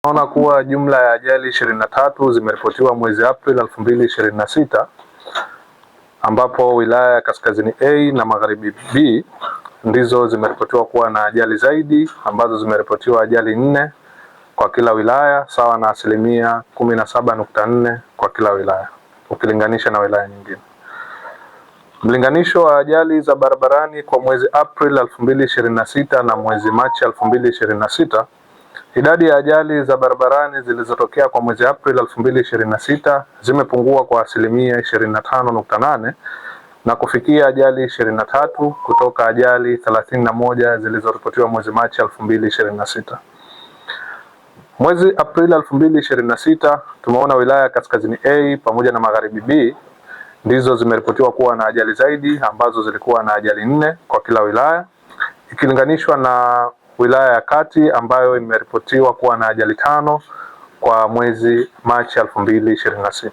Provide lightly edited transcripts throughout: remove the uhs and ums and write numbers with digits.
Tunaona kuwa jumla ya ajali 23 zimeripotiwa mwezi Aprili 2026 ambapo wilaya ya Kaskazini A na Magharibi B ndizo zimeripotiwa kuwa na ajali zaidi, ambazo zimeripotiwa ajali 4 kwa kila wilaya, sawa na 17.4% kwa kila wilaya ukilinganisha na wilaya nyingine. Mlinganisho wa ajali za barabarani kwa mwezi Aprili 2026 na mwezi Machi 2026. Idadi ya ajali za barabarani zilizotokea kwa mwezi Aprili 2026 zimepungua kwa 25.8% na kufikia ajali 23 kutoka ajali 31 zilizoripotiwa mwezi Machi 2026. Mwezi Aprili 2026 tumeona wilaya ya Kaskazini A pamoja na Magharibi B ndizo zimeripotiwa kuwa na ajali zaidi, ambazo zilikuwa na ajali 4 kwa kila wilaya ikilinganishwa na wilaya ya Kati ambayo imeripotiwa kuwa na ajali 5 kwa mwezi Machi 2026.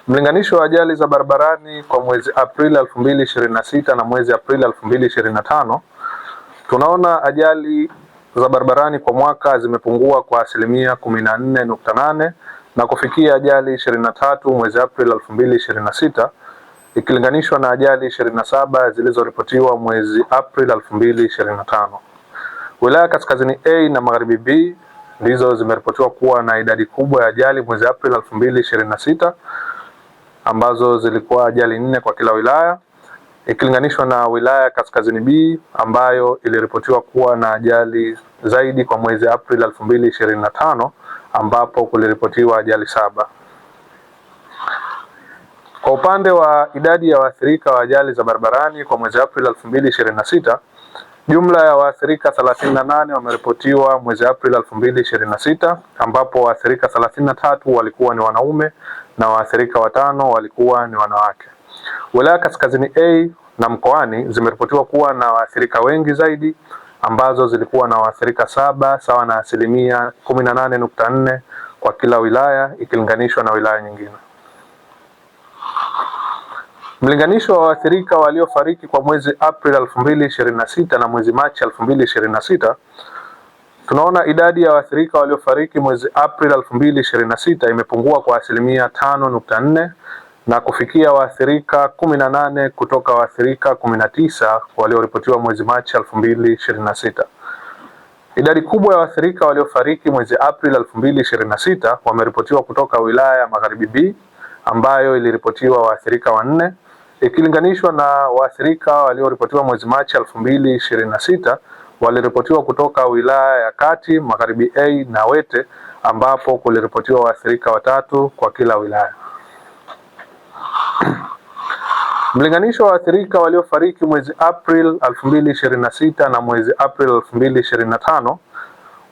Mlinganisho wa ajali za barabarani kwa mwezi Aprili 2026 na mwezi Aprili 2025, tunaona ajali za barabarani kwa mwaka zimepungua kwa 14.8% na kufikia ajali 23 mwezi Aprili 2026 ikilinganishwa na ajali 27 zilizoripotiwa mwezi Aprili 2025. Wilaya Kaskazini A na Magharibi B ndizo zimeripotiwa kuwa na idadi kubwa ya ajali mwezi Aprili 2026 ambazo zilikuwa ajali 4 kwa kila wilaya ikilinganishwa na wilaya ya Kaskazini B ambayo iliripotiwa kuwa na ajali zaidi kwa mwezi Aprili 2025 ambapo kuliripotiwa ajali 7. Kwa upande wa idadi ya waathirika wa ajali za barabarani kwa mwezi Aprili 2026, jumla ya waathirika 38 wameripotiwa mwezi Aprili 2026 ambapo waathirika 33 walikuwa ni wanaume na waathirika 5 walikuwa ni wanawake. Wilaya Kaskazini A na Mkoani zimeripotiwa kuwa na waathirika wengi zaidi, ambazo zilikuwa na waathirika 7 sawa na 18.4% kwa kila wilaya ikilinganishwa na wilaya nyingine. Mlinganisho wa waathirika waliofariki kwa mwezi Aprili 2026 na mwezi Machi 2026, tunaona idadi ya waathirika waliofariki mwezi Aprili 2026 imepungua kwa 5.4% na kufikia waathirika 18 kutoka waathirika 19 walioripotiwa mwezi Machi 2026. Idadi kubwa ya waathirika waliofariki mwezi Aprili 2026 wameripotiwa kutoka wilaya ya Magharibi B ambayo iliripotiwa waathirika 4 ikilinganishwa na waathirika walioripotiwa mwezi Machi 2026 waliripotiwa kutoka wilaya ya Kati, Magharibi A na Wete ambapo kuliripotiwa waathirika 3 kwa kila wilaya. Mlinganisho wa waathirika waliofariki mwezi April 2026 na mwezi April 2025,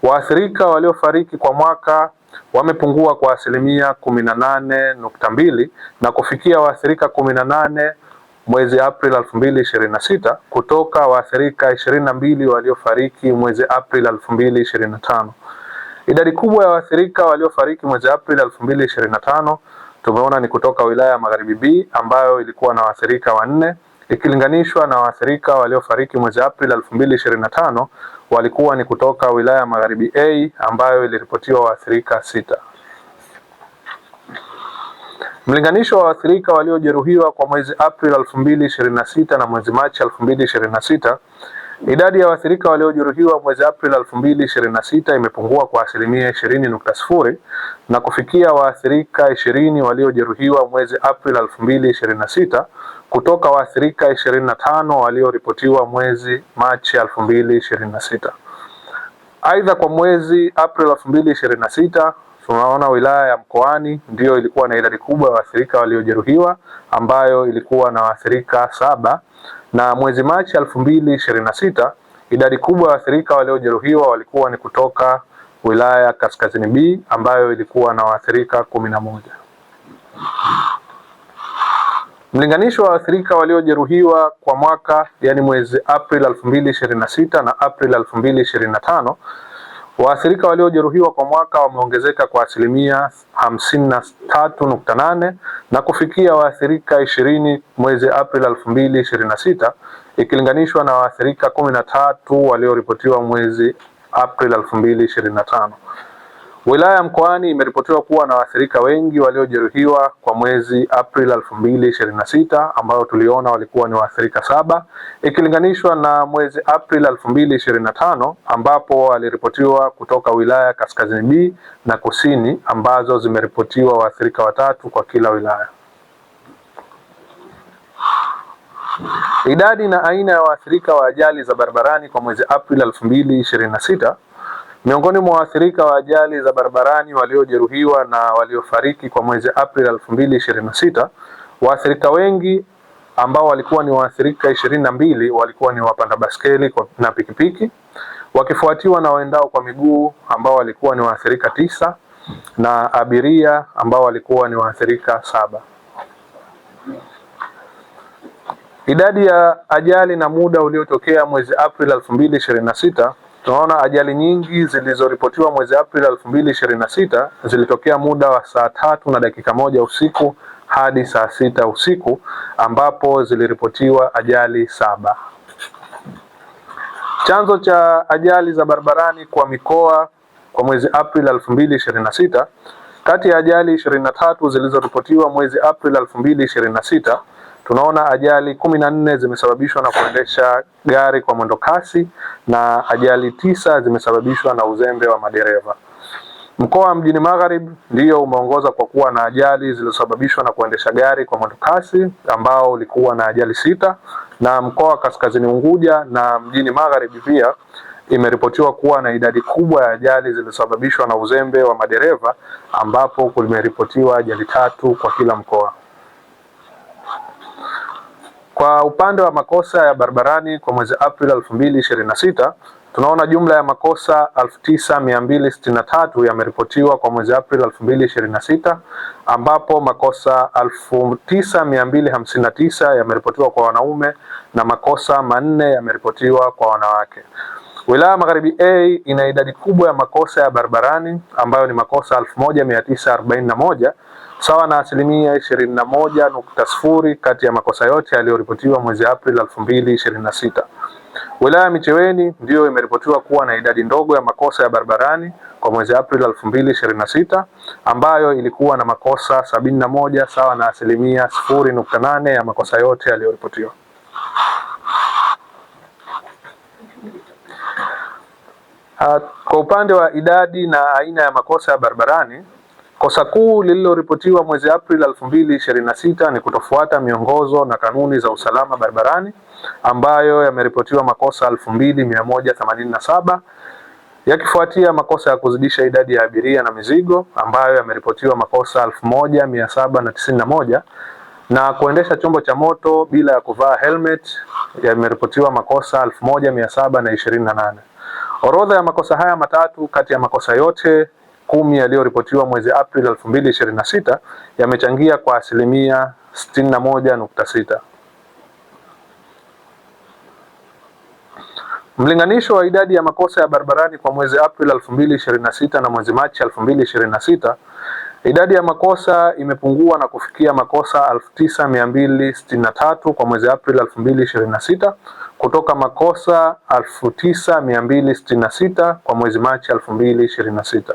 waathirika waliofariki kwa mwaka wamepungua kwa 18.2% na kufikia waathirika 18 mwezi April 2026 kutoka waathirika 22 waliofariki mwezi April 2025. Idadi kubwa ya waathirika waliofariki mwezi April 2025 tumeona ni kutoka wilaya ya Magharibi B ambayo ilikuwa na waathirika 4 ikilinganishwa na waathirika waliofariki mwezi April 2025 walikuwa ni kutoka wilaya ya Magharibi A ambayo iliripotiwa waathirika 6. Mlinganisho wa waathirika waliojeruhiwa kwa mwezi April 2026 na mwezi Machi 2026, idadi ya waathirika waliojeruhiwa mwezi April 2026 imepungua kwa 20.0% na kufikia waathirika 20 waliojeruhiwa mwezi April 2026 kutoka waathirika 25 walioripotiwa mwezi Machi 2026. Aidha, kwa mwezi April 2026 tunaona wilaya ya Mkoani ndiyo ilikuwa na idadi kubwa ya waathirika waliojeruhiwa ambayo ilikuwa na waathirika 7, na mwezi Machi 2026 idadi kubwa ya waathirika waliojeruhiwa walikuwa ni kutoka wilaya Kaskazini B ambayo ilikuwa na waathirika 11. Mlinganisho wa waathirika waliojeruhiwa kwa mwaka, yani mwezi April 2026 na April 2025, waathirika waliojeruhiwa kwa mwaka wameongezeka kwa 53.8% na kufikia waathirika 20 mwezi April 2026 ikilinganishwa na waathirika 13 walioripotiwa mwezi Aprili 2025. Wilaya Mkoani imeripotiwa kuwa na waathirika wengi waliojeruhiwa kwa mwezi Aprili 2026 ambao tuliona walikuwa ni waathirika 7 ikilinganishwa na mwezi Aprili 2025 ambapo waliripotiwa kutoka wilaya Kaskazini B na Kusini ambazo zimeripotiwa waathirika 3 kwa kila wilaya. Idadi na aina ya waathirika wa ajali za barabarani kwa mwezi Aprili 2026. Miongoni mwa waathirika wa ajali za barabarani waliojeruhiwa na waliofariki kwa mwezi Aprili 2026, waathirika wengi ambao walikuwa ni waathirika 22 walikuwa ni wapanda baskeli na pikipiki, wakifuatiwa na waendao kwa miguu ambao walikuwa ni waathirika 9 na abiria ambao walikuwa ni waathirika 7. Idadi ya ajali na muda uliotokea mwezi Aprili 2026. Tunaona ajali nyingi zilizoripotiwa mwezi Aprili 2026 zilitokea muda wa saa 3 na dakika 1 usiku hadi saa 6 usiku ambapo ziliripotiwa ajali 7. Chanzo cha ajali za barabarani kwa mikoa kwa mwezi Aprili 2026. Kati ya ajali 23 zilizoripotiwa mwezi Aprili 2026, tunaona ajali 14 zimesababishwa na kuendesha gari kwa mwendo kasi na ajali 9 zimesababishwa na uzembe wa madereva. Mkoa wa Mjini Magharibi ndio umeongoza kwa kuwa na ajali zilizosababishwa na kuendesha gari kwa mwendo kasi ambao ulikuwa na ajali 6, na mkoa wa Kaskazini Unguja na Mjini Magharibi pia imeripotiwa kuwa na idadi kubwa ya ajali zilizosababishwa na uzembe wa madereva ambapo kumeripotiwa ajali 3 kwa kila mkoa. Kwa upande wa makosa ya barabarani kwa mwezi Aprili 2026, tunaona jumla ya makosa 9263 yameripotiwa kwa mwezi Aprili 2026 ambapo makosa 9259 yameripotiwa kwa wanaume na makosa 4 yameripotiwa kwa wanawake. Wilaya Magharibi A ina idadi kubwa ya makosa ya barabarani ambayo ni makosa 1941 sawa na asilimia 21.0 kati ya makosa yote yaliyoripotiwa mwezi Aprili 2026. Wilaya Micheweni ndiyo imeripotiwa kuwa na idadi ndogo ya makosa ya barabarani kwa mwezi Aprili 2026 ambayo ilikuwa na makosa 71 sawa na asilimia 0.8 ya makosa yote yaliyoripotiwa. Kwa upande wa idadi na aina ya makosa ya barabarani, kosa kuu lililoripotiwa mwezi Aprili 2026 ni kutofuata miongozo na kanuni za usalama barabarani ambayo yameripotiwa makosa 2187, yakifuatia makosa ya kuzidisha idadi ya abiria na mizigo ambayo yameripotiwa makosa 1791 na kuendesha chombo cha moto bila ya kuvaa helmet yameripotiwa makosa 1728. Orodha ya makosa haya matatu kati ya makosa yote 10 yaliyoripotiwa mwezi Aprili 2026 yamechangia kwa asilimia 61.6. Mlinganisho wa idadi ya makosa ya barabarani kwa mwezi Aprili 2026 na mwezi Machi 2026, idadi ya makosa imepungua na kufikia makosa 9263 kwa mwezi Aprili 2026 kutoka makosa 9266 kwa mwezi Machi 2026.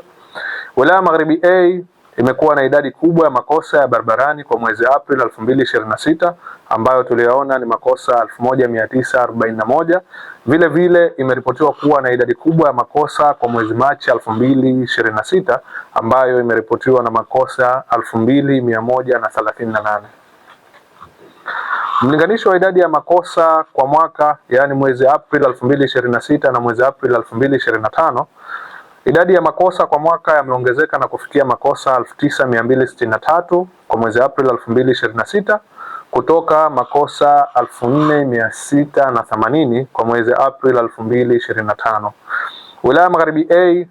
Wilaya Magharibi A imekuwa na idadi kubwa ya makosa ya barabarani kwa mwezi Aprili 2026 ambayo tuliyaona ni makosa 1941. Vile vile imeripotiwa kuwa na idadi kubwa ya makosa kwa mwezi Machi 2026 ambayo imeripotiwa na makosa 2138. Mlinganisho wa idadi ya makosa kwa mwaka, yaani mwezi Aprili 2026 na mwezi Aprili 2025, idadi ya makosa kwa mwaka yameongezeka na kufikia makosa 9263 kwa mwezi Aprili 2026 kutoka makosa 4680 kwa mwezi Aprili 2025. Wilaya Magharibi A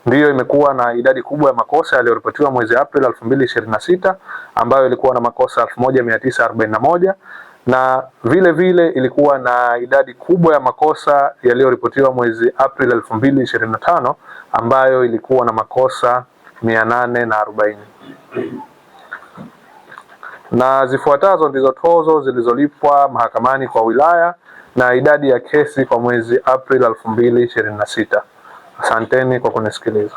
ndiyo imekuwa na idadi kubwa ya makosa yaliyoripotiwa mwezi Aprili 2026 ambayo ilikuwa na makosa 1941 na vile vile ilikuwa na idadi kubwa ya makosa yaliyoripotiwa mwezi Aprili 2025 ambayo ilikuwa na makosa 840. Na zifuatazo ndizo tozo zilizolipwa mahakamani kwa wilaya na idadi ya kesi kwa mwezi Aprili 2026. Asanteni kwa kunisikiliza.